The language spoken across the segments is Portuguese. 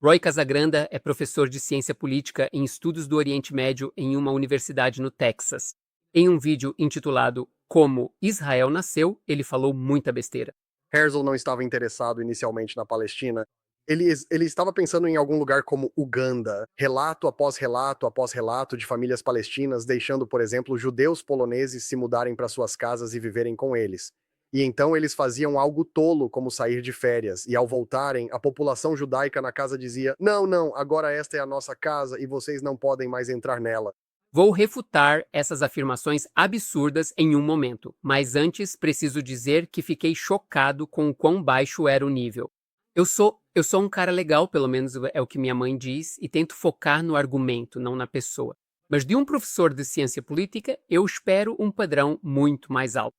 Roy Casagranda é professor de ciência política em estudos do Oriente Médio em uma universidade no Texas. Em um vídeo intitulado Como Israel Nasceu, ele falou muita besteira. Herzl não estava interessado inicialmente na Palestina. Ele estava pensando em algum lugar como Uganda, relato após relato de famílias palestinas deixando, por exemplo, judeus poloneses se mudarem para suas casas e viverem com eles. E então eles faziam algo tolo como sair de férias, e ao voltarem, a população judaica na casa dizia: Não, não, agora esta é a nossa casa e vocês não podem mais entrar nela. Vou refutar essas afirmações absurdas em um momento, mas antes preciso dizer que fiquei chocado com o quão baixo era o nível. Eu sou um cara legal, pelo menos é o que minha mãe diz, e tento focar no argumento, não na pessoa. Mas de um professor de ciência política, eu espero um padrão muito mais alto.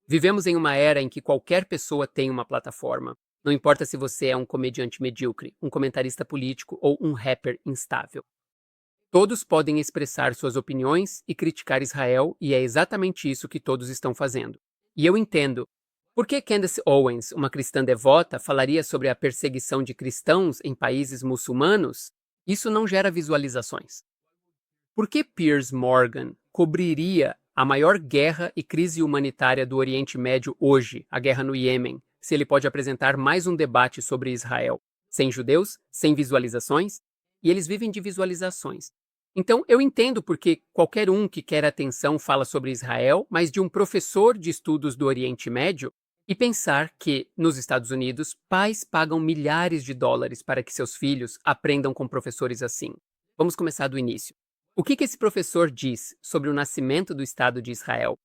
Vivemos em uma era em que qualquer pessoa tem uma plataforma. Não importa se você é um comediante medíocre, um comentarista político ou um rapper instável. Todos podem expressar suas opiniões e criticar Israel, e é exatamente isso que todos estão fazendo. E eu entendo. Por que Candace Owens, uma cristã devota, falaria sobre a perseguição de cristãos em países muçulmanos? Isso não gera visualizações. Por que Piers Morgan cobriria a maior guerra e crise humanitária do Oriente Médio hoje, a guerra no Iêmen, se ele pode apresentar mais um debate sobre Israel? Sem judeus, sem visualizações? E eles vivem de visualizações. Então, eu entendo porque qualquer um que quer atenção fala sobre Israel, mas de um professor de estudos do Oriente Médio, e pensar que, nos Estados Unidos, pais pagam milhares de dólares para que seus filhos aprendam com professores assim. Vamos começar do início. O que esse professor diz sobre o nascimento do Estado de Israel?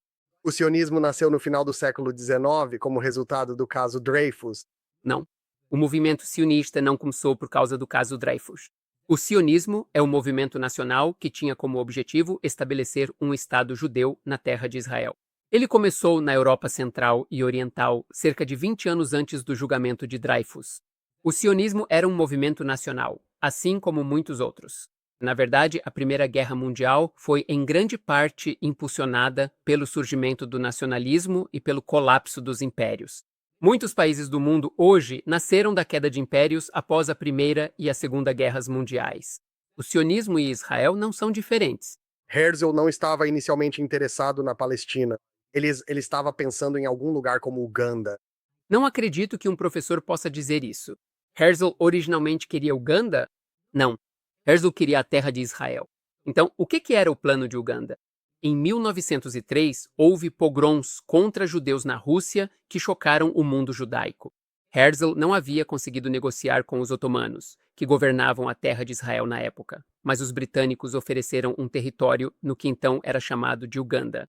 O sionismo nasceu no final do século XIX como resultado do caso Dreyfus. Não. O movimento sionista não começou por causa do caso Dreyfus. O sionismo é um movimento nacional que tinha como objetivo estabelecer um Estado judeu na terra de Israel. Ele começou na Europa Central e Oriental cerca de 20 anos antes do julgamento de Dreyfus. O sionismo era um movimento nacional, assim como muitos outros. Na verdade, a Primeira Guerra Mundial foi em grande parte impulsionada pelo surgimento do nacionalismo e pelo colapso dos impérios. Muitos países do mundo hoje nasceram da queda de impérios após a Primeira e a Segunda Guerras Mundiais. O sionismo e Israel não são diferentes. Herzl não estava inicialmente interessado na Palestina. Ele estava pensando em algum lugar como Uganda. Não acredito que um professor possa dizer isso. Herzl originalmente queria Uganda? Não. Herzl queria a terra de Israel. Então, o que era o plano de Uganda? Em 1903, houve pogroms contra judeus na Rússia que chocaram o mundo judaico. Herzl não havia conseguido negociar com os otomanos, que governavam a terra de Israel na época, mas os britânicos ofereceram um território no que então era chamado de Uganda.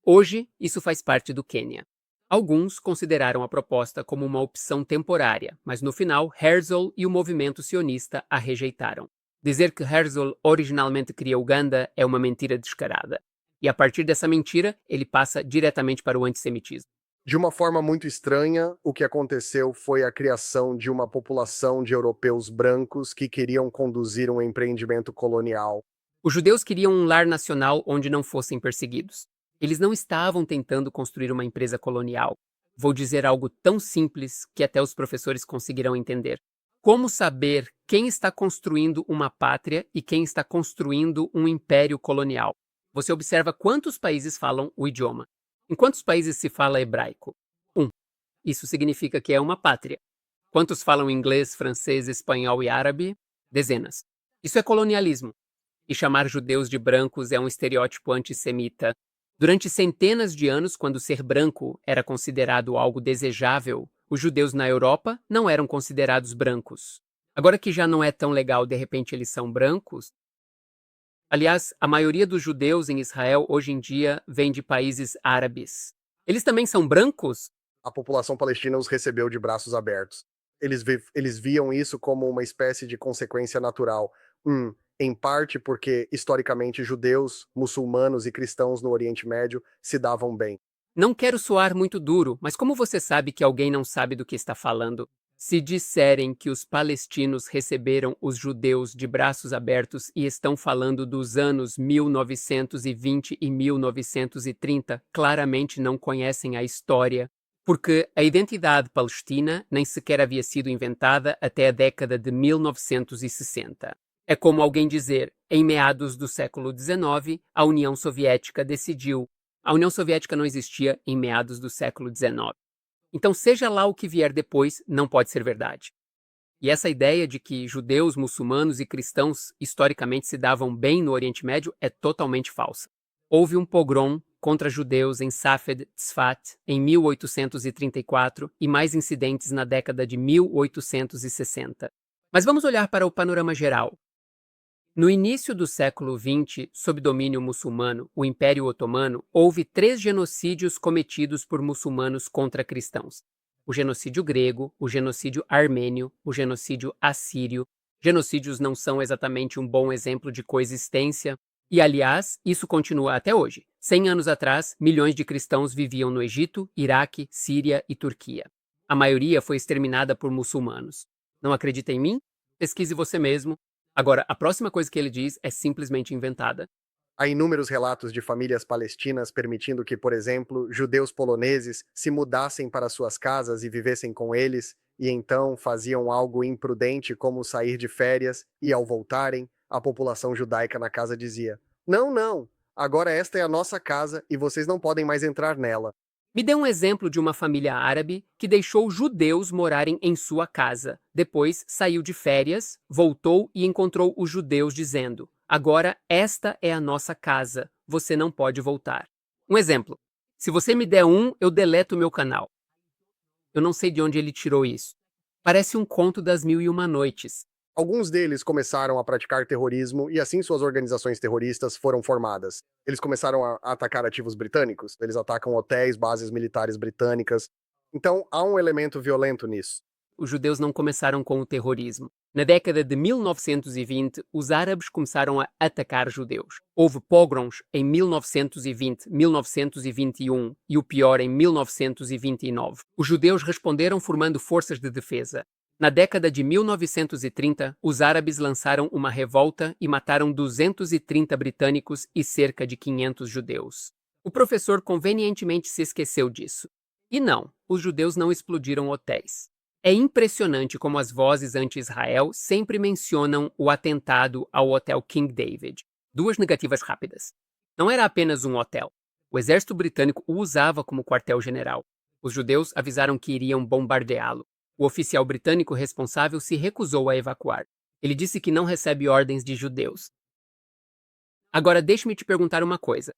Hoje, isso faz parte do Quênia. Alguns consideraram a proposta como uma opção temporária, mas no final, Herzl e o movimento sionista a rejeitaram. Dizer que Herzl originalmente queria Uganda é uma mentira descarada. E a partir dessa mentira, ele passa diretamente para o antissemitismo. De uma forma muito estranha, o que aconteceu foi a criação de uma população de europeus brancos que queriam conduzir um empreendimento colonial. Os judeus queriam um lar nacional onde não fossem perseguidos. Eles não estavam tentando construir uma empresa colonial. Vou dizer algo tão simples que até os professores conseguirão entender. Como saber quem está construindo uma pátria e quem está construindo um império colonial? Você observa quantos países falam o idioma. Em quantos países se fala hebraico? 1. Isso significa que é uma pátria. Quantos falam inglês, francês, espanhol e árabe? Dezenas. Isso é colonialismo. E chamar judeus de brancos é um estereótipo antissemita. Durante centenas de anos, quando ser branco era considerado algo desejável, os judeus na Europa não eram considerados brancos. Agora que já não é tão legal, de repente eles são brancos. Aliás, a maioria dos judeus em Israel hoje em dia vem de países árabes. Eles também são brancos? A população palestina os recebeu de braços abertos. Eles viam isso como uma espécie de consequência natural. Em parte porque, historicamente, judeus, muçulmanos e cristãos no Oriente Médio se davam bem. Não quero soar muito duro, mas como você sabe que alguém não sabe do que está falando? Se disserem que os palestinos receberam os judeus de braços abertos e estão falando dos anos 1920 e 1930, claramente não conhecem a história. Porque a identidade palestina nem sequer havia sido inventada até a década de 1960. É como alguém dizer, em meados do século XIX, a União Soviética decidiu. A União Soviética não existia em meados do século XIX. Então, seja lá o que vier depois, não pode ser verdade. E essa ideia de que judeus, muçulmanos e cristãos historicamente se davam bem no Oriente Médio é totalmente falsa. Houve um pogrom contra judeus em Safed, Tzfat, em 1834 e mais incidentes na década de 1860. Mas vamos olhar para o panorama geral. No início do século XX, sob domínio muçulmano, o Império Otomano, houve 3 genocídios cometidos por muçulmanos contra cristãos. O genocídio grego, o genocídio armênio, o genocídio assírio. Genocídios não são exatamente um bom exemplo de coexistência. E, aliás, isso continua até hoje. 100 anos atrás, milhões de cristãos viviam no Egito, Iraque, Síria e Turquia. A maioria foi exterminada por muçulmanos. Não acredita em mim? Pesquise você mesmo. Agora, a próxima coisa que ele diz é simplesmente inventada. Há inúmeros relatos de famílias palestinas permitindo que, por exemplo, judeus poloneses se mudassem para suas casas e vivessem com eles, e então faziam algo imprudente como sair de férias, e ao voltarem, a população judaica na casa dizia: Não, não, agora esta é a nossa casa e vocês não podem mais entrar nela. Me dê um exemplo de uma família árabe que deixou judeus morarem em sua casa. Depois saiu de férias, voltou e encontrou os judeus dizendo: Agora esta é a nossa casa, você não pode voltar. Um exemplo: se você me der um, eu deleto o meu canal. Eu não sei de onde ele tirou isso. Parece um conto das Mil e Uma Noites. Alguns deles começaram a praticar terrorismo e assim suas organizações terroristas foram formadas. Eles começaram a atacar ativos britânicos, eles atacam hotéis, bases militares britânicas. Então há um elemento violento nisso. Os judeus não começaram com o terrorismo. Na década de 1920, os árabes começaram a atacar judeus. Houve pogroms em 1920, 1921 e o pior em 1929. Os judeus responderam formando forças de defesa. Na década de 1930, os árabes lançaram uma revolta e mataram 230 britânicos e cerca de 500 judeus. O professor convenientemente se esqueceu disso. E não, os judeus não explodiram hotéis. É impressionante como as vozes anti-Israel sempre mencionam o atentado ao Hotel King David. 2 negativas rápidas. Não era apenas um hotel. O exército britânico o usava como quartel-general. Os judeus avisaram que iriam bombardeá-lo. O oficial britânico responsável se recusou a evacuar. Ele disse que não recebe ordens de judeus. Agora deixe-me te perguntar uma coisa.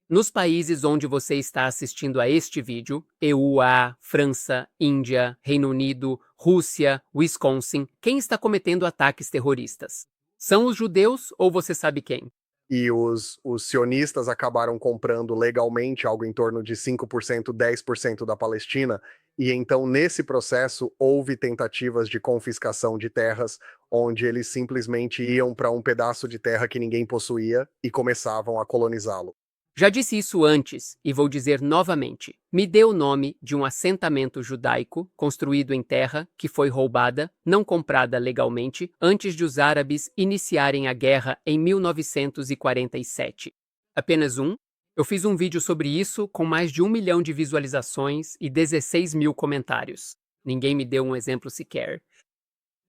Nos países onde você está assistindo a este vídeo, EUA, França, Índia, Reino Unido, Rússia, Wisconsin, quem está cometendo ataques terroristas? São os judeus ou você sabe quem? E os sionistas acabaram comprando legalmente algo em torno de 5%, 10% da Palestina, e então nesse processo houve tentativas de confiscação de terras, onde eles simplesmente iam para um pedaço de terra que ninguém possuía e começavam a colonizá-lo. Já disse isso antes e vou dizer novamente. Me dê o nome de um assentamento judaico construído em terra que foi roubada, não comprada legalmente, antes de os árabes iniciarem a guerra em 1947. Apenas um? Eu fiz um vídeo sobre isso com mais de 1 milhão de visualizações e 16 mil comentários. Ninguém me deu um exemplo sequer.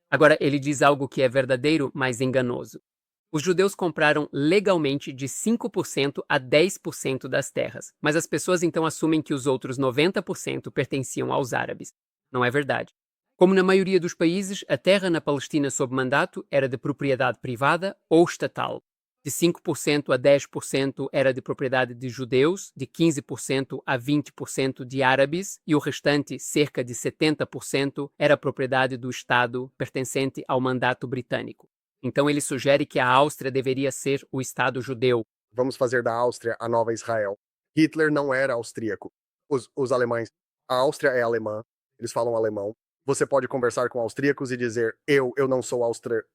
Agora, ele diz algo que é verdadeiro, mas enganoso. Os judeus compraram legalmente de 5% a 10% das terras, mas as pessoas então assumem que os outros 90% pertenciam aos árabes. Não é verdade. Como na maioria dos países, a terra na Palestina sob mandato era de propriedade privada ou estatal. De 5% a 10% era de propriedade de judeus, de 15% a 20% de árabes, e o restante, cerca de 70%, era propriedade do Estado pertencente ao mandato britânico. Então ele sugere que a Áustria deveria ser o Estado judeu. Vamos fazer da Áustria a nova Israel. Hitler não era austríaco. Os alemães. A Áustria é alemã, eles falam alemão. Você pode conversar com austríacos e dizer: eu não sou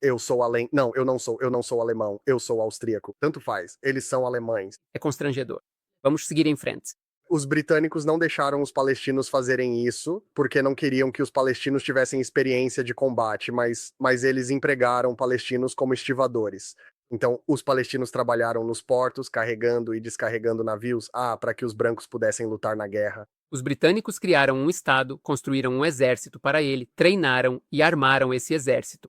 eu sou além. Não, eu não sou alemão, eu sou austríaco. Tanto faz, eles são alemães. É constrangedor. Vamos seguir em frente. Os britânicos não deixaram os palestinos fazerem isso, porque não queriam que os palestinos tivessem experiência de combate, mas eles empregaram palestinos como estivadores. Então, os palestinos trabalharam nos portos, carregando e descarregando navios, para que os brancos pudessem lutar na guerra. Os britânicos criaram um estado, construíram um exército para ele, treinaram e armaram esse exército.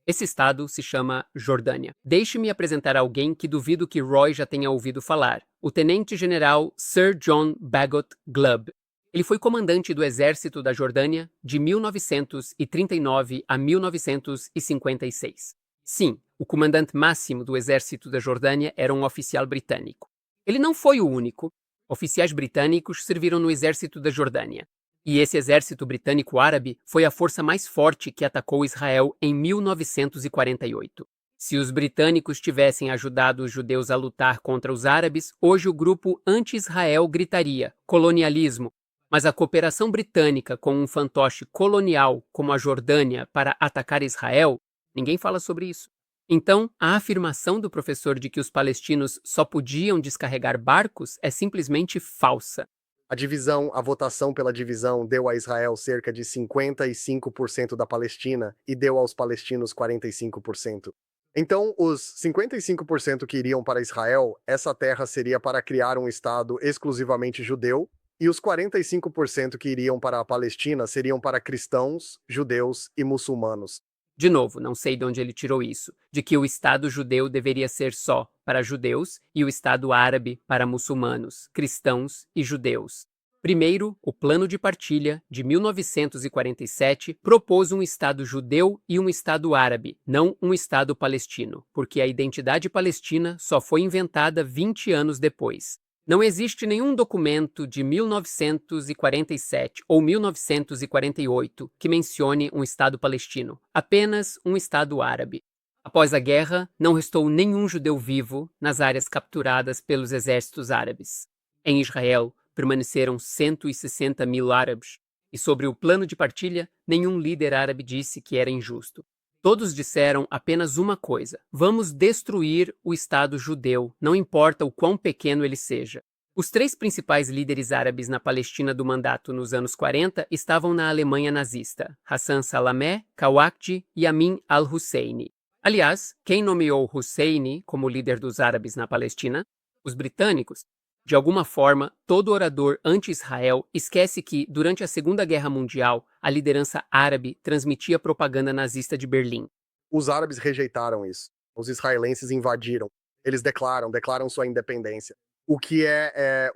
Esse estado se chama Jordânia. Deixe-me apresentar alguém que duvido que Roy já tenha ouvido falar, o tenente-general Sir John Bagot Glubb. Ele foi comandante do exército da Jordânia de 1939 a 1956. Sim, o comandante máximo do exército da Jordânia era um oficial britânico. Ele não foi o único. Oficiais britânicos serviram no exército da Jordânia. E esse exército britânico árabe foi a força mais forte que atacou Israel em 1948. Se os britânicos tivessem ajudado os judeus a lutar contra os árabes, hoje o grupo anti-Israel gritaria colonialismo. Mas a cooperação britânica com um fantoche colonial como a Jordânia para atacar Israel, ninguém fala sobre isso. Então, a afirmação do professor de que os palestinos só podiam descarregar barcos é simplesmente falsa. A votação pela divisão deu a Israel cerca de 55% da Palestina e deu aos palestinos 45%. Então, os 55% que iriam para Israel, essa terra seria para criar um estado exclusivamente judeu, e os 45% que iriam para a Palestina seriam para cristãos, judeus e muçulmanos. De novo, não sei de onde ele tirou isso, de que o Estado judeu deveria ser só para judeus e o Estado árabe para muçulmanos, cristãos e judeus. Primeiro, o Plano de Partilha, de 1947, propôs um Estado judeu e um Estado árabe, não um Estado palestino, porque a identidade palestina só foi inventada 20 anos depois. Não existe nenhum documento de 1947 ou 1948 que mencione um Estado palestino, apenas um Estado árabe. Após a guerra, não restou nenhum judeu vivo nas áreas capturadas pelos exércitos árabes. Em Israel, permaneceram 160 mil árabes, e sobre o plano de partilha, nenhum líder árabe disse que era injusto. Todos disseram apenas uma coisa: vamos destruir o Estado judeu, não importa o quão pequeno ele seja. Os três principais líderes árabes na Palestina do mandato nos anos 40 estavam na Alemanha nazista: Hassan Salameh, Kawakji e Amin al-Husseini. Aliás, quem nomeou Husseini como líder dos árabes na Palestina? Os britânicos. De alguma forma, todo orador anti-Israel esquece que, durante a Segunda Guerra Mundial, a liderança árabe transmitia propaganda nazista de Berlim. Os árabes rejeitaram isso. Os israelenses invadiram. Eles declaram sua independência. O que é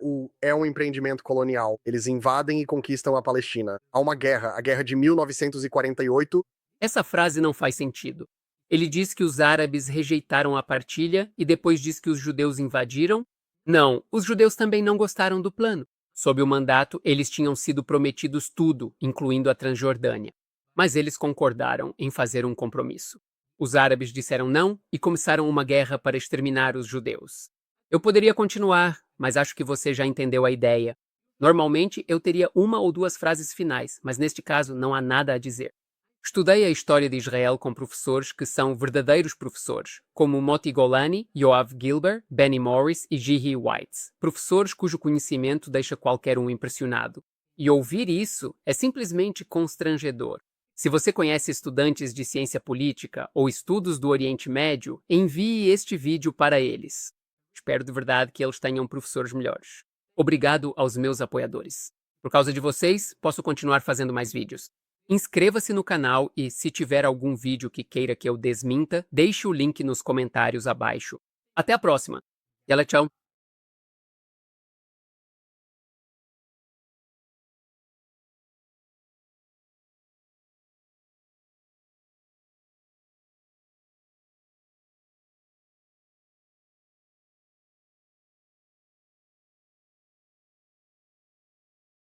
um empreendimento colonial. Eles invadem e conquistam a Palestina. Há uma guerra, a guerra de 1948. Essa frase não faz sentido. Ele diz que os árabes rejeitaram a partilha e depois diz que os judeus invadiram. Não, os judeus também não gostaram do plano. Sob o mandato, eles tinham sido prometidos tudo, incluindo a Transjordânia. Mas eles concordaram em fazer um compromisso. Os árabes disseram não e começaram uma guerra para exterminar os judeus. Eu poderia continuar, mas acho que você já entendeu a ideia. Normalmente, eu teria uma ou duas frases finais, mas neste caso não há nada a dizer. Estudei a história de Israel com professores que são verdadeiros professores, como Moti Golani, Yoav Gilber, Benny Morris e Jihi Weitz, professores cujo conhecimento deixa qualquer um impressionado. E ouvir isso é simplesmente constrangedor. Se você conhece estudantes de ciência política ou estudos do Oriente Médio, envie este vídeo para eles. Espero de verdade que eles tenham professores melhores. Obrigado aos meus apoiadores. Por causa de vocês, posso continuar fazendo mais vídeos. Inscreva-se no canal e, se tiver algum vídeo que queira que eu desminta, deixe o link nos comentários abaixo. Até a próxima. Yalla, tchau!